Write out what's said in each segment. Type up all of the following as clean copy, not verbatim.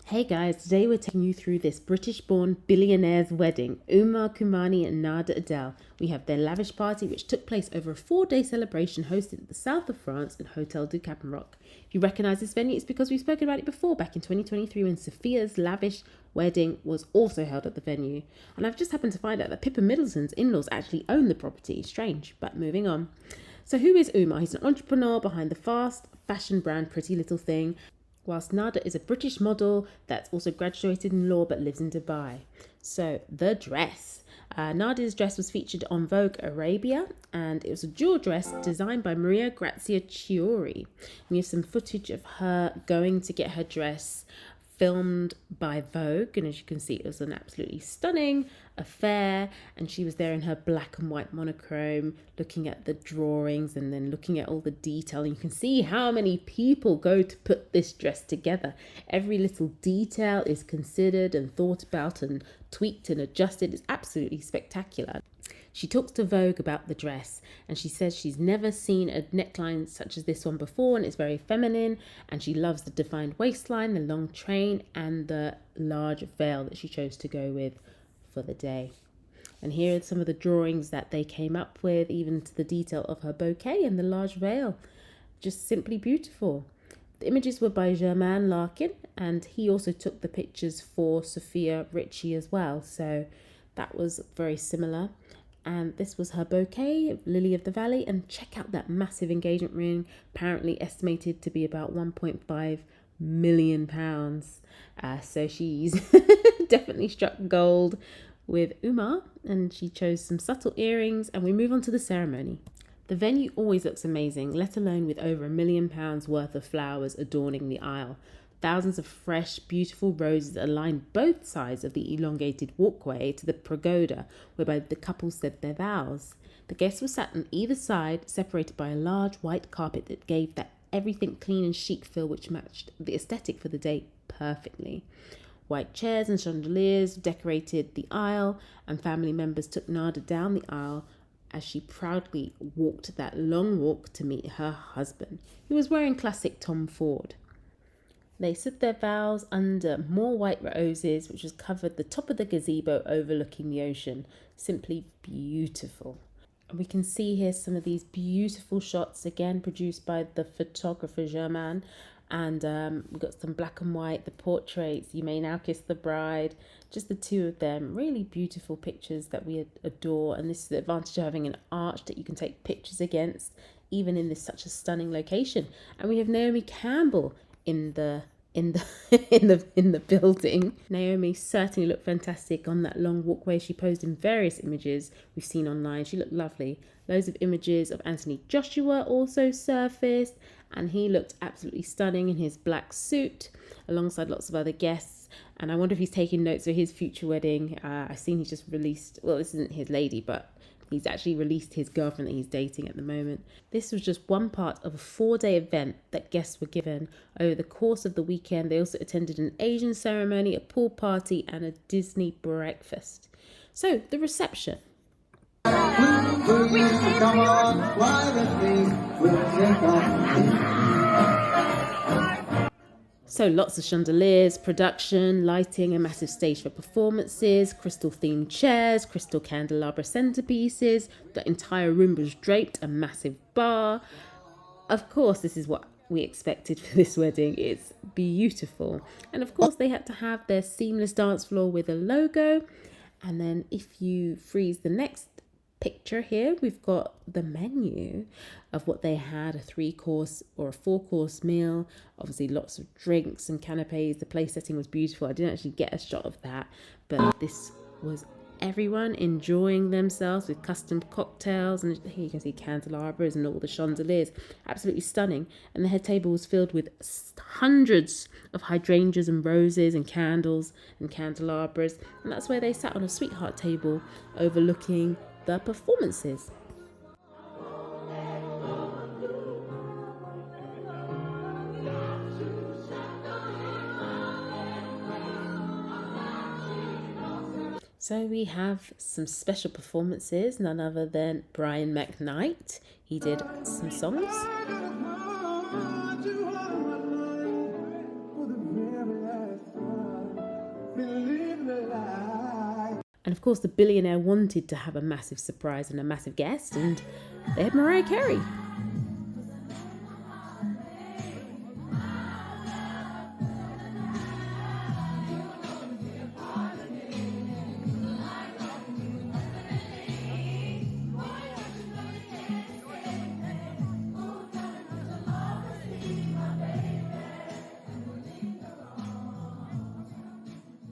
Hey guys, today we're taking you through this British-born billionaire's wedding, Umar Kamani and Nada Adelle. We have their lavish party, which took place over a 4-day celebration hosted at the south of France in Hotel du Cap Roc. If you recognise this venue, it's because we've spoken about it before back in 2023 when Sophia's lavish wedding was also held at the venue. And I've just happened to find out that Pippa Middleton's in-laws actually own the property. Strange, but moving on. So who is Umar? He's an entrepreneur behind the fast fashion brand Pretty Little Thing, whilst Nada is a British model that's also graduated in law but lives in Dubai. So, the dress. Nada's dress was featured on Vogue Arabia, and it was a jewel dress designed by Maria Grazia Chiuri. We have some footage of her going to get her dress filmed by Vogue, and as you can see, it was an absolutely stunning affair, and she was there in her black and white monochrome looking at the drawings and then looking at all the detail, and you can see how many people go to put this dress together. Every little detail is considered and thought about and tweaked and adjusted. It's absolutely spectacular. She talks to Vogue about the dress, and she says she's never seen a neckline such as this one before, and it's very feminine, and she loves the defined waistline, the long train, and the large veil that she chose to go with for the day. And here are some of the drawings that they came up with, even to the detail of her bouquet and the large veil. Just simply beautiful. The images were by Germain Larkin, and he also took the pictures for Sophia Richie as well, so that was very similar. And this was her bouquet, Lily of the Valley. And check out that massive engagement ring, apparently estimated to be about £1.5 million. So she's definitely struck gold with Umar, and she chose some subtle earrings. And we move on to the ceremony. The venue always looks amazing, let alone with over £1 million worth of flowers adorning the aisle. Thousands of fresh, beautiful roses alined both sides of the elongated walkway to the pagoda, whereby the couple said their vows. The guests were sat on either side, separated by a large white carpet that gave that everything clean and chic feel, which matched the aesthetic for the day perfectly. White chairs and chandeliers decorated the aisle, and family members took Nada down the aisle as she proudly walked that long walk to meet her husband, who was wearing classic Tom Ford. They said their vows under more white roses, which was covered the top of the gazebo overlooking the ocean. Simply beautiful. And we can see here some of these beautiful shots, again produced by the photographer Germain. And we've got some black and white, the portraits, You May Now Kiss the Bride, just the two of them. Really beautiful pictures that we adore. And this is the advantage of having an arch that you can take pictures against, even in this such a stunning location. And we have Naomi Campbell in the in the building. Naomi certainly looked fantastic on that long walkway. She posed in various images we've seen online. She looked lovely. Loads of images of Anthony Joshua also surfaced, and he looked absolutely stunning in his black suit alongside lots of other guests. And I wonder if he's taking notes for his future wedding. I've seen he's just released, well, this isn't his lady, but he's actually released his girlfriend that he's dating at the moment. This was just one part of a 4-day event that guests were given over the course of the weekend. They also attended an Asian ceremony, a pool party, and a Disney breakfast. So, the reception. So lots of chandeliers, production, lighting, a massive stage for performances, crystal-themed chairs, crystal candelabra centerpieces. The entire room was draped, a massive bar. Of course, this is what we expected for this wedding. It's beautiful. And of course, they had to have their seamless dance floor with a logo. And then if you freeze the next picture here, we've got the menu of what they had, a 3-course or a 4-course meal, obviously lots of drinks and canapes. The place setting was beautiful. I didn't actually get a shot of that, but this was everyone enjoying themselves with custom cocktails, and here you can see candelabras and all the chandeliers, absolutely stunning. And the head table was filled with hundreds of hydrangeas and roses and candles and candelabras, and that's where they sat on a sweetheart table overlooking the performances. So we have some special performances, none other than Brian McKnight. He did some songs. And of course, the billionaire wanted to have a massive surprise and a massive guest, and they had Mariah Carey.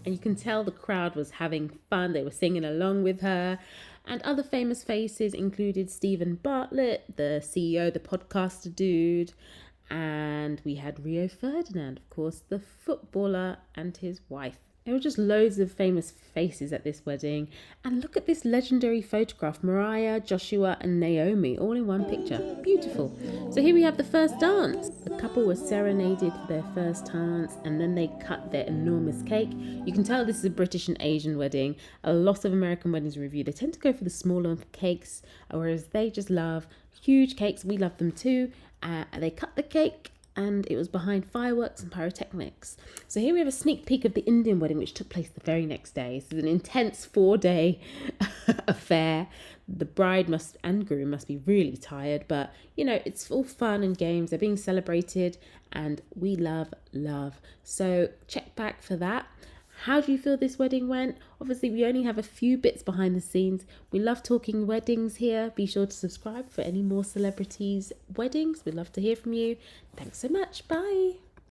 And you can tell the crowd was having fun. They were singing along with her. And other famous faces included Stephen Bartlett, the CEO, the podcaster dude. And we had Rio Ferdinand, of course, the footballer, and his wife. There were just loads of famous faces at this wedding. And look at this legendary photograph. Mariah, Joshua and Naomi all in one picture. Beautiful. So here we have the first dance. The couple were serenaded for their first dance and then they cut their enormous cake. You can tell this is a British and Asian wedding. A lot of American weddings review, they tend to go for the smaller cakes, whereas they just love huge cakes. We love them too. They cut the cake and it was behind fireworks and pyrotechnics. So here we have a sneak peek of the Indian wedding, which took place the very next day. So it's an intense 4-day affair. The bride and groom must be really tired, but you know, it's all fun and games. They're being celebrated and we love love. So check back for that. How do you feel this wedding went? Obviously, we only have a few bits behind the scenes. We love talking weddings here. Be sure to subscribe for any more celebrities' weddings. We'd love to hear from you. Thanks so much. Bye.